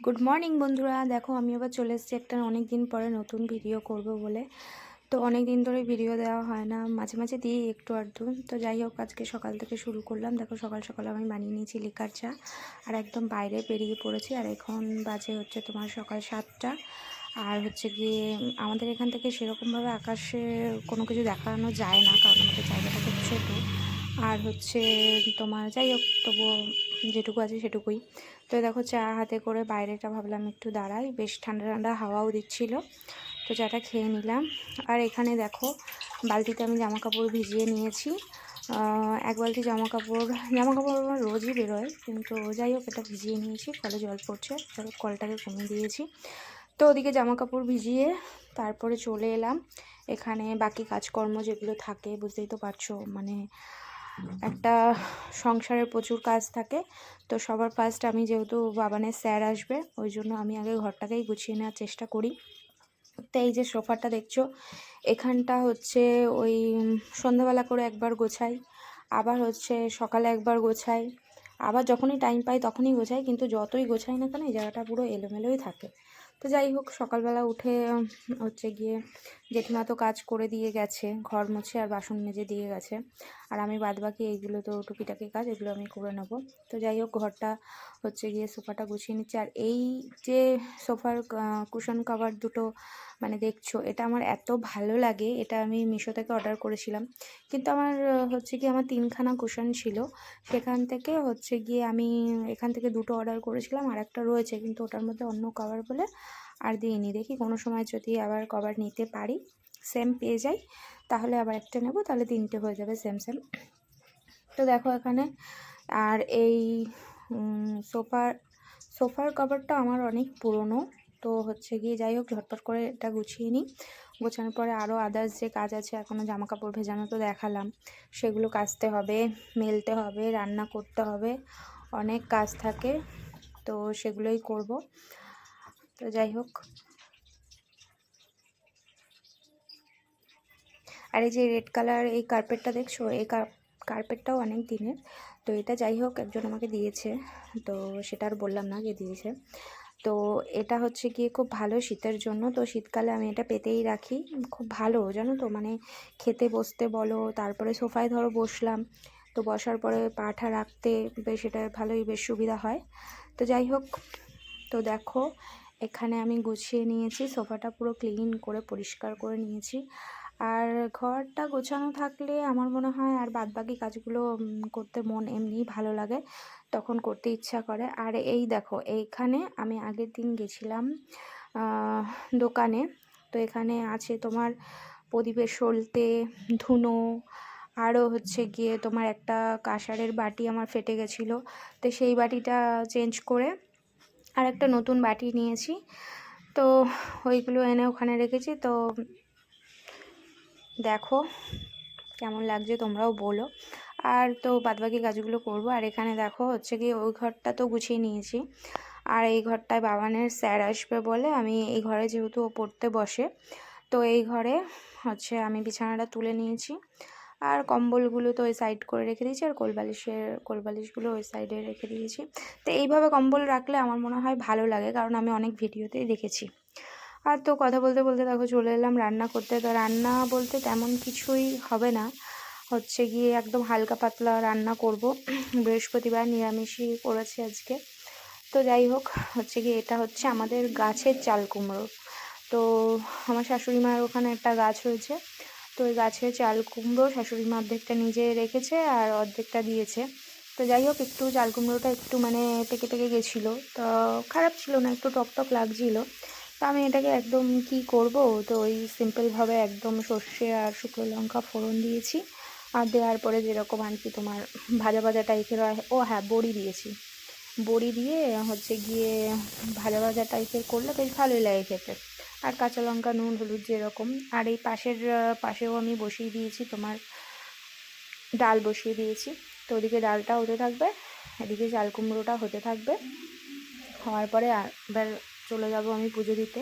Good morning বন্ধুরা, দেখো আমি আবার চলে এসেছি একটা অনেক দিন পরে নতুন ভিডিও করব বলে। তো অনেক দিন ধরে ভিডিও দেওয়া হয় না, মাঝে মাঝে দিই একটু আধটু। তো যাই হোক, আজকে সকাল থেকে শুরু করলাম। দেখো সকাল সকাল আমি বানিয়ে নিয়েছি লিকার চা আর একদম বাইরে বেরিয়ে পড়েছি। আর এখন বাজে হচ্ছে তোমার সকাল 7টা। আর হচ্ছে গিয়ে আমাদের এখান থেকে সেরকমভাবে আকাশে কোনো কিছু দেখানো যায় না, কারণ আমাদের জায়গাটা খুব ছোটো। আর হচ্ছে তোমার যাই হোক, তবুও যেটুকু আছে সেটুকুই। তো দেখো চা হাতে করে বাইরেটা ভাবলাম একটু দাঁড়াই, বেশ ঠান্ডা ঠান্ডা হাওয়াও দিচ্ছিল। তো চাটা খেয়ে নিলাম। আর এখানে দেখো বালতিতে আমি জামা কাপড় ভিজিয়ে নিয়েছি। এক বালতি জামা কাপড় আমার রোজই বেরোয়, কিন্তু যাই হোক এটা ভিজিয়ে নিয়েছি। কলে জল পড়ছে, কলটাকে কমিয়ে দিয়েছি। তো ওদিকে জামা কাপড় ভিজিয়ে তারপরে চলে এলাম এখানে বাকি কাজকর্ম যেগুলো থাকে, বুঝতেই তো পারছো, মানে একটা সংসারের প্রচুর কাজ থাকে। তো সবার ফার্স্ট আমি যেহেতু বাবানের স্যার আসবে, ওই জন্য আমি আগে ঘরটাকেই গুছিয়ে নেওয়ার চেষ্টা করি। তো এই যে সোফাটা দেখছো, এখানটা হচ্ছে ওই সন্ধ্যাবেলা করে একবার গোছাই, আবার হচ্ছে সকালে একবার গোছাই, আবার যখনই টাইম পাই তখনই গোছাই। কিন্তু যতই গোছাই না কেন এই জায়গাটা পুরো এলোমেলোই থাকে। তো যাই হোক, সকালবেলা উঠে হচ্ছে গিয়ে জেঠিমা তো কাজ করে দিয়ে গেছে, ঘর মুছে আর বাসন মেজে দিয়ে গেছে। আর আমি বাদবাকি এইগুলো তো টুকিটাকি কাজ, এগুলো আমি করে নেবো। তো যাই হোক, ঘরটা হচ্ছে গিয়ে সোফাটা গুছিয়ে নিচ্ছে। আর এই যে সোফার কুশন কভার দুটো মানে দেখছো, এটা আমার এত ভালো লাগে। এটা আমি মিশো থেকে অর্ডার করেছিলাম, কিন্তু আমার হচ্ছে গিয়ে আমার 3খানা কুশন ছিল। সেখান থেকে হচ্ছে গিয়ে আমি এখান থেকে দুটো অর্ডার করেছিলাম, আর একটা রয়েছে, কিন্তু ওটার মধ্যে অন্য কভার বলে আর দিইনি। দেখি কোনো সময় যদি আবার কভার নিতে পারি, সেম পেয়ে যাই, তাহলে আবার একটা নেব, তাহলে 3টে হয়ে যাবে সেম সেম। তো দেখো এখানে, আর এই সোফার সোফার কভারটা আমার অনেক পুরনো। তো হচ্ছে গিয়ে যাই হোক, ঝটপট করে এটা গুছিয়ে নিই। গোছানোর পরে আরও আদার্স যে কাজ আছে, এখনও জামা কাপড় ভেজানো তো দেখালাম, সেগুলো কাচতে হবে, মেলতে হবে, রান্না করতে হবে, অনেক কাজ থাকে। তো সেগুলোই করব। তো যাই হোক, আর এই যে রেড কালার এই কার্পেটটা দেখছো, এই কার্পেটটাও অনেক দিনের। তো এটা যাই হোক একজন আমাকে দিয়েছে, তো সেটা আর বললাম না যে দিয়েছে। তো এটা হচ্ছে গিয়ে খুব ভালো শীতের জন্য। তো শীতকালে আমি এটা পেতেই রাখি, খুব ভালো জানো তো, মানে খেতে বসতে বলো, তারপরে সোফায় ধরো বসলাম, তো বসার পরে পাটা রাখতে বেশ এটা ভালোই বেশ সুবিধা হয়। তো যাই হোক, তো দেখো এখানে আমি গুছিয়ে নিয়েছি, সোফাটা পুরো ক্লিন করে পরিষ্কার করে নিয়েছি। আর ঘরটা গোছানো থাকলে আমার মনে হয় আর বাদবাকি কাজগুলো করতে মন এমনিই ভালো লাগে, তখন করতে ইচ্ছা করে। আর এই দেখো, এইখানে আমি আগের দিন গেছিলাম দোকানে। তো এখানে আছে তোমার প্রদীপের সলতে, ধুনো, আরও হচ্ছে গিয়ে তোমার একটা কাঁসারের বাটি আমার ফেটে গেছিলো, তো সেই বাটিটা চেঞ্জ করে আর একটা নতুন বাটি নিয়েছি। তো ওইগুলো এনে ওখানে রেখেছি। তো দেখো কেমন লাগছে তোমরাও বলো। আর তো বাদবাকি কাজগুলো করব। আর এখানে দেখো হচ্ছে কি, ওই ঘরটা তো গুছিয়ে নিয়েছি, আর এই ঘরটায় বাবানের স্যার আসবে বলে আমি এই ঘরে যেহেতু ও পড়তে বসে, তো এই ঘরে হচ্ছে আমি বিছানাটা তুলে নিয়েছি। আর কম্বলগুলো তো ওই সাইড করে রেখে দিয়েছি, আর কোলবালিশগুলো ওই সাইডে রেখে দিয়েছি। তো এইভাবে কম্বল রাখলে আমার মনে হয় ভালো লাগে, কারণ আমি অনেক ভিডিওতেই দেখেছি। আর তো কথা বলতে বলতে দেখো চলে এলাম রান্না করতে। তো রান্না বলতে তেমন কিছুই হবে না, হচ্ছে গিয়ে একদম হালকা পাতলা রান্না করব। বৃহস্পতিবার নিরামিষই করেছি আজকে। তো যাই হোক, হচ্ছে গিয়ে এটা হচ্ছে আমাদের গাছের চাল কুমড়ো। তো আমার শাশুড়ি মায়ের ওখানে একটা গাছ হয়েছে, তো ওই গাছের চাল কুমড়ো শাশুড়ি মা অর্ধেকটা নিজে রেখেছে আর অর্ধেকটা দিয়েছে। তো যাই হোক, একটু চাল কুমড়োটা একটু মানে পেকে পেকে গেছিলো, তো খারাপ ছিল না, একটু টক টক লাগছিলো। তো আমি এটাকে একদম কি করব, তো ওই সিম্পলভাবে একদম সর্ষে আর শুকনো লঙ্কা ফোড়ন দিয়েছি। আর দেওয়ার পরে যেরকম আর কি তোমার ভাজা ভাজা টাইপের হয়, ও হ্যাঁ বড়ি দিয়েছি, বড়ি দিয়ে হচ্ছে গিয়ে ভাজা ভাজা টাইপের করলে বেশ ভালোই লাগে খেতে। আর কাঁচা লঙ্কা নুন হলুদ যেরকম। আর এই পাশেও আমি বসিয়ে দিয়েছি তোমার ডাল বসিয়ে দিয়েছি। তো ওদিকে ডালটা হতে থাকবে, এদিকে চাল কুমড়োটা হতে থাকবে। হওয়ার পরে এবার চলে যাব আমি পুজো দিতে,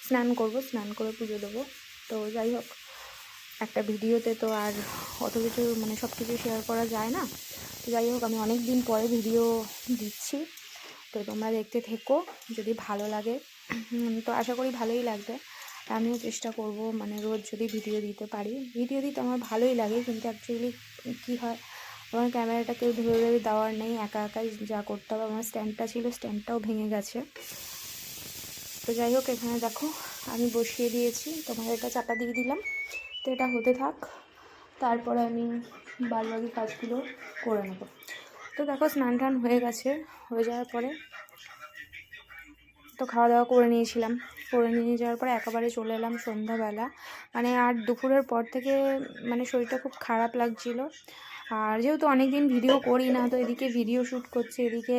স্নান করব, স্নান করে পুজো দেবো। তো যাই হোক, একটা ভিডিওতে তো আর অত কিছু মানে সব কিছু শেয়ার করা যায় না। তো যাই হোক, আমি অনেক দিন পরে ভিডিও দিচ্ছি। তো তোমরা দেখতে থেকো, যদি ভালো লাগে তো আশা করি ভালোই লাগবে। আমিও চেষ্টা করব মানে রোজ যদি ভিডিও দিতে পারি। ভিডিও দিতে আমার ভালোই লাগে, কিন্তু অ্যাকচুয়ালি কী হয়, আমার ক্যামেরাটা কেউ ধরে ধরে দেওয়ার নেই, একা একাই যা করতে হবে। আমার স্ট্যান্ডটা ছিল, স্ট্যান্ডটাও ভেঙে গেছে। তো যাই হোক, এখানে দেখো আমি বসিয়ে দিয়েছি, তোমার এটা চাপা দিয়ে দিলাম। তো এটা হতে থাক, তারপরে আমি বাদবাকি কাজগুলো করে নেব। তো দেখো স্নান টান হয়ে গেছে, হয়ে যাওয়ার পরে তো খাওয়া দাওয়া করে নিয়েছিলাম। করে নিয়ে যাওয়ার পরে একেবারে চলে এলাম সন্ধ্যাবেলা, মানে আর দুপুরের পর থেকে মানে শরীরটা খুব খারাপ লাগছিল। আর যেহেতু অনেক দিন ভিডিও করি না, তো এদিকে ভিডিও শ্যুট করছি, এদিকে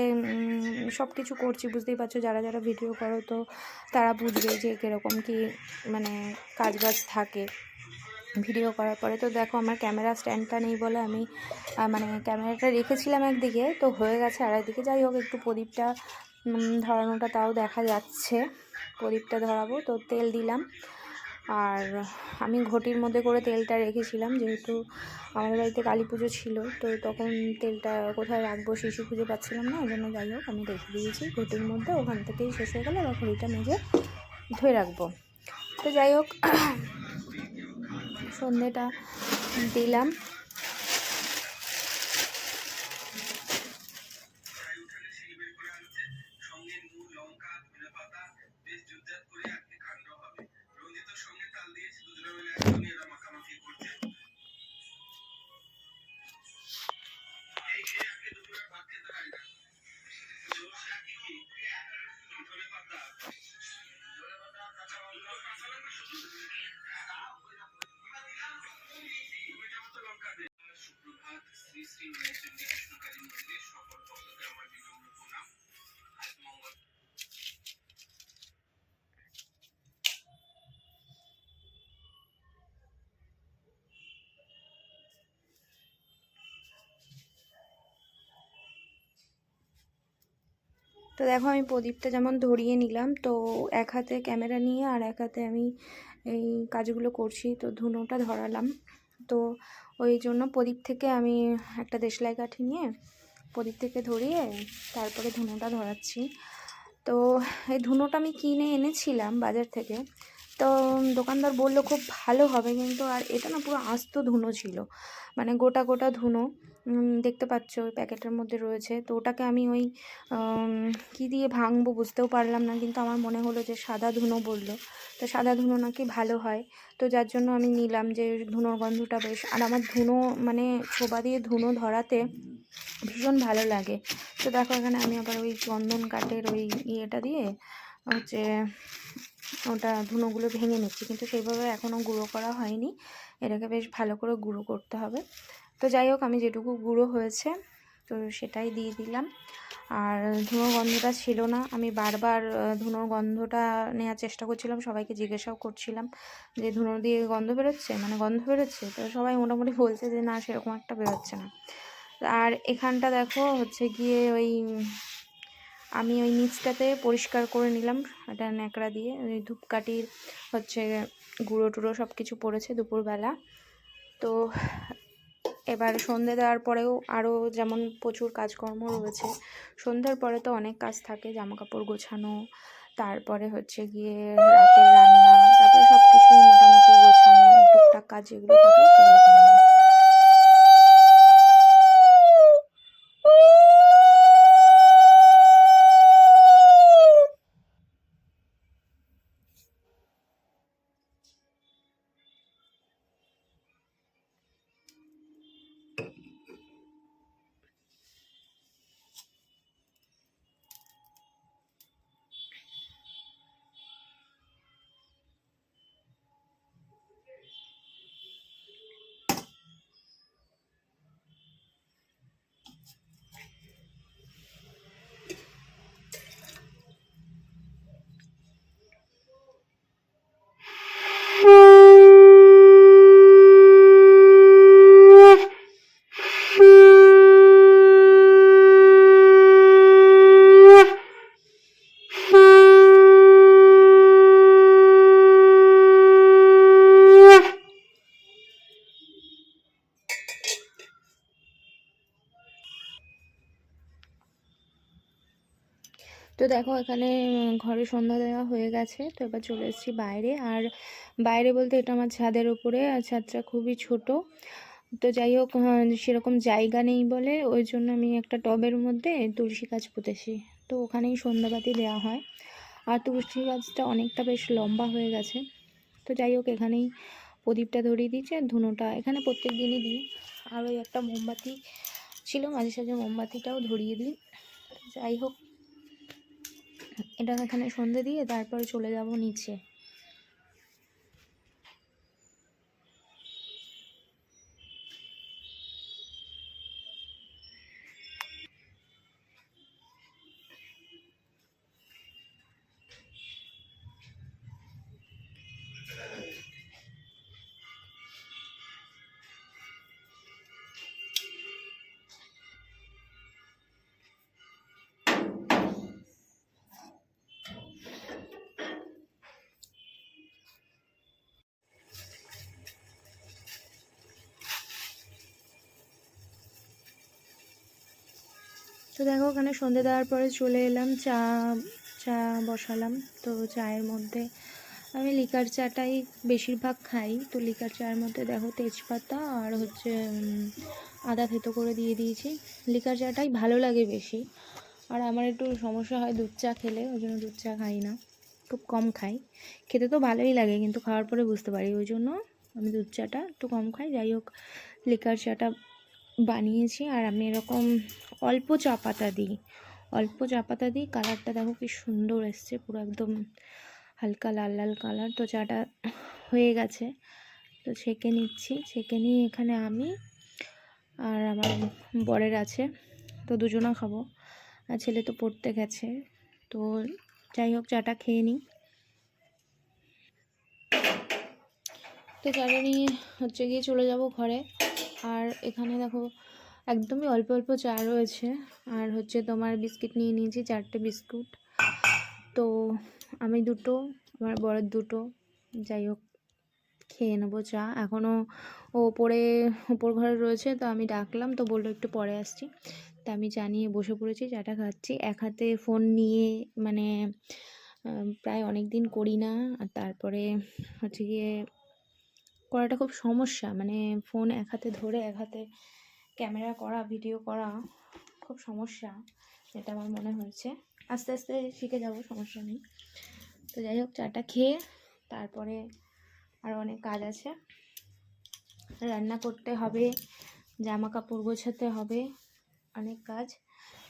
সব কিছু করছি, বুঝতেই পারছো, যারা যারা ভিডিও করো তো তারা বুঝবে যে কীরকম কী মানে কাজবাজ থাকে ভিডিও করার পরে। তো দেখো আমার ক্যামেরা স্ট্যান্ডটা নেই বলে আমি মানে ক্যামেরাটা রেখেছিলাম একদিকে, তো হয়ে গেছে আর একদিকে। যাই হোক, একটু প্রদীপটা ধরানোটা তাও দেখা যাচ্ছে, প্রদীপটা ধরাবো। তো তেল দিলাম, আর আমি ঘটির মধ্যে করে তেলটা রেখেছিলাম, যেহেতু আমাদের বাড়িতে কালী পুজো ছিল, তো তখন তেলটা কোথায় রাখবো শিশু খুঁজে পাচ্ছিলাম না, ওই জন্য যাই হোক আমি রেখে দিয়েছি ঘটির মধ্যে। ওখান থেকেই শেষ হয়ে গেলে আবার ঘড়িটা মেজে ধুয়ে রাখবো। তো যাই হোক, সন্ধেটা দিলাম। তো দেখো আমি প্রদীপটা যেমন ধরিয়ে নিলাম, তো এক হাতে ক্যামেরা নিয়ে আর এক হাতে আমি এই কাজগুলো করছি। তো ধুনোটা ধরালাম, তো ওই জন্য প্রদীপ থেকে আমি একটা দেশলাই কাঠি নিয়ে প্রদীপ থেকে ধরিয়ে তারপরে ধুনোটা ধরাচ্ছি। তো এই ধুনোটা আমি কিনে এনেছিলাম বাজার থেকে, তো দোকানদার বললো খুব ভালো হবে, কিন্তু আর এটা না পুরো আস্ত ধুনো ছিল, মানে গোটা গোটা ধুনো দেখতে পাচ্ছ ওই প্যাকেটের মধ্যে রয়েছে। তো ওটাকে আমি ওই কী দিয়ে ভাঙবো বুঝতেও পারলাম না, কিন্তু আমার মনে হলো যে সাদা ধুনো বললো, তো সাদা ধুনো নাকি ভালো হয়। তো যার জন্য আমি নিলাম, যে ধুনোর গন্ধটা বেশ, আর আমার ধুনো মানে ছোবা দিয়ে ধুনো ধরাতে ভীষণ ভালো লাগে। তো দেখো এখানে আমি আবার ওই চন্দন কাঠের ওই ইয়েটা দিয়ে হচ্ছে ওটা ধুনোগুলো ভেঙে নিচ্ছি, কিন্তু সেইভাবে এখনও গুঁড়ো করা হয়নি, এটাকে বেশ ভালো করে গুঁড়ো করতে হবে। তো যাই হোক, আমি যেটুকু গুঁড়ো হয়েছে তো সেটাই দিয়ে দিলাম। আর ধুনোর গন্ধটা ছিল না, আমি বারবার ধুনোর গন্ধটা নেওয়ার চেষ্টা করছিলাম, সবাইকে জিজ্ঞাসাও করছিলাম যে ধুনো দিয়ে গন্ধ বেরোচ্ছে, মানে গন্ধ বেরোচ্ছে, তো সবাই মোটামুটি বলছে যে না সেরকম একটা বেরোচ্ছে না। আর এখানটা দেখো হচ্ছে গিয়ে ওই আমি ওই নিচটাতে পরিষ্কার করে নিলাম, এটা ন্যাকড়া দিয়ে, ওই ধূপকাঠির হচ্ছে গুঁড়ো টুড়ো সব কিছু পড়েছে দুপুরবেলা। তো এবার সন্ধে দেওয়ার পরেও আরও যেমন প্রচুর কাজকর্ম রয়েছে, সন্ধ্যের পরে তো অনেক কাজ থাকে, জামাকাপড় গোছানো, তারপরে হচ্ছে গিয়ে রাতের রান্না, তারপরে সব কিছুই মোটামুটি গোছানো, টুকটাক কাজ যেগুলো থাকে সেগুলো করে নেব। দেখো এখানে ঘরে সন্ধ্যা দেওয়া হয়ে গেছে। তো এবার চলে এসেছি বাইরে। আর বাইরে বলতে এটা আমার ছাদের উপরে, আর ছাদটা খুবই ছোট। তো যাই হোক, সেরকম জায়গা নেই বলে ওই জন্য আমি একটা টবের মধ্যে তুলসী গাছ পুঁতেছি। তো ওখানেই সন্ধ্যাবাতি দেওয়া হয়। আর তুলসী গাছটা অনেকটা বেশ লম্বা হয়ে গেছে। তো যাই হোক, এখানেই প্রদীপটা ধরিয়ে দিয়েছি, আর ধুনোটা এখানে প্রত্যেক দিনই দিই। আর ওই একটা মোমবাতি ছিল, মাঝে সাঝে মোমবাতিটাও ধরিয়ে দিই। যাই হোক, এটা এখানে সন্ধে দিয়ে তারপরে চলে যাব নিচে। তো দেখো, ওখানে সন্ধে দেওয়ার পরে চলে এলাম, চা বসালাম। তো চায়ের মধ্যে আমি লিকার চাটাই বেশিরভাগ খাই। তো লিকার চায়ের মধ্যে দেখো তেজপাতা আর হচ্ছে আদা থেতো করে দিয়ে দিয়েছি। লিকার চাটাই ভালো লাগে বেশি। আর আমার একটু সমস্যা হয় দুধ চা খেলে, ওই জন্য দুধ চা খাই না, খুব কম খাই। খেতে তো ভালোই লাগে, কিন্তু খাওয়ার পরে বুঝতে পারি, ওই জন্য আমি দুধ চাটা একটু কম খাই। যাই হোক, লিকার চাটা বানিয়েছি। আর আমি এরকম অল্প চা পাতা দিই। কালারটা দেখো কি সুন্দর এসছে, পুরো একদম হালকা লাল লাল কালার। তো চাটা হয়ে গেছে, তো ছেঁকে নিচ্ছি। ছেঁকে নিয়ে এখানে আমি আর আমার বরের আছে, তো দুজনা খাবো। আর ছেলে তো পড়তে গেছে। তো যাই হোক, চাটা খেয়ে নিই। তো চাটা নিয়ে হচ্ছে গিয়ে চলে যাব ঘরে। আর এখানে দেখো একদমই অল্প অল্প চা রয়েছে। আর হচ্ছে তোমার বিস্কিট নিয়ে নিয়েছি, 4টে বিস্কুট। তো আমি 2টো, আমার বড়ের 2টো। যাই হোক, খেয়ে নেবো চা। এখনও ও উপর ঘরে রয়েছে, তো আমি ডাকলাম, তো বললো একটু পরে আসছি। তা আমি চা নিয়ে বসে পড়েছি, চাটা খাচ্ছি। এক হাতে ফোন নিয়ে, মানে প্রায় অনেক দিন করি না। আর তারপরে হচ্ছে গিয়ে করাটা খুব সমস্যা, মানে ফোন এক হাতে ধরে এক হাতে ক্যামেরা করা, ভিডিও করা খুব সমস্যা, এটা আমার মনে হয়েছে। আস্তে আস্তে শিখে যাব, সমস্যা নেই। তো যাই হোক, চাটা খেয়ে তারপরে আরও অনেক কাজ আছে, রান্না করতে হবে, জামা কাপড় গোছাতে হবে, অনেক কাজ।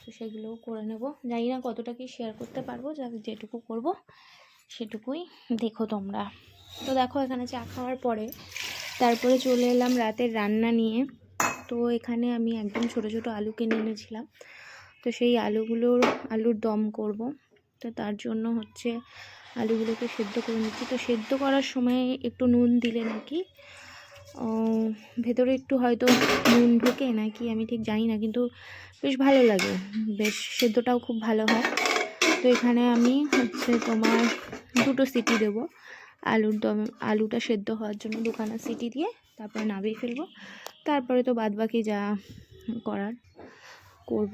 তো সেগুলোও করে নেব। জানি না কতটা কি শেয়ার করতে পারবো, যেটুকু করব সেটুকুই দেখো তোমরা। তো দেখো, এখানে চা খাওয়ার পরে তারপরে চলে এলাম রাতের রান্না নিয়ে। তো এখানে আমি একদম ছোট ছোট আলু কিনে এনেছিলাম। তো সেই আলুর দম করব। তো তার জন্য হচ্ছে আলুগুলোকে সেদ্ধ করে নিচ্ছি। তো সেদ্ধ করার সময় একটু নুন দিলে নাকি ভেতরে একটু হয়তো নুন ঢোকে নাকি, আমি ঠিক জানি না, কিন্তু বেশ ভালো লাগে, বেশ সেদ্ধটাও খুব ভালো হয়। তো এখানে আমি হচ্ছে তোমার 2টো সিটি দেবো আলুটা সেদ্ধ হওয়ার জন্য, 2খানা সিটি দিয়ে তারপরে নামিয়ে ফেলবো। তারপরে তো বাদবাকি যা করার করব।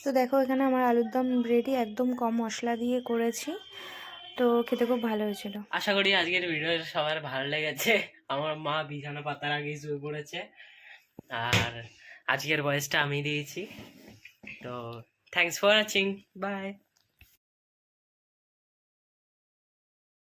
তো দেখো, এখানে আমার আলুর দম রেডি, একদম কম মশলা দিয়ে করেছি। তো খেতে খুব ভালো হয়েছিল। আশা করি আজকের ভিডিওটা সবার ভালো লেগেছে। আমার মা বিছানা পাতার আগেই শুয়ে পড়েছে, আর আজকের ভয়েসটা আমি দিয়েছি। তো থ্যাঙ্কস ফর ওয়াচিং, বাই।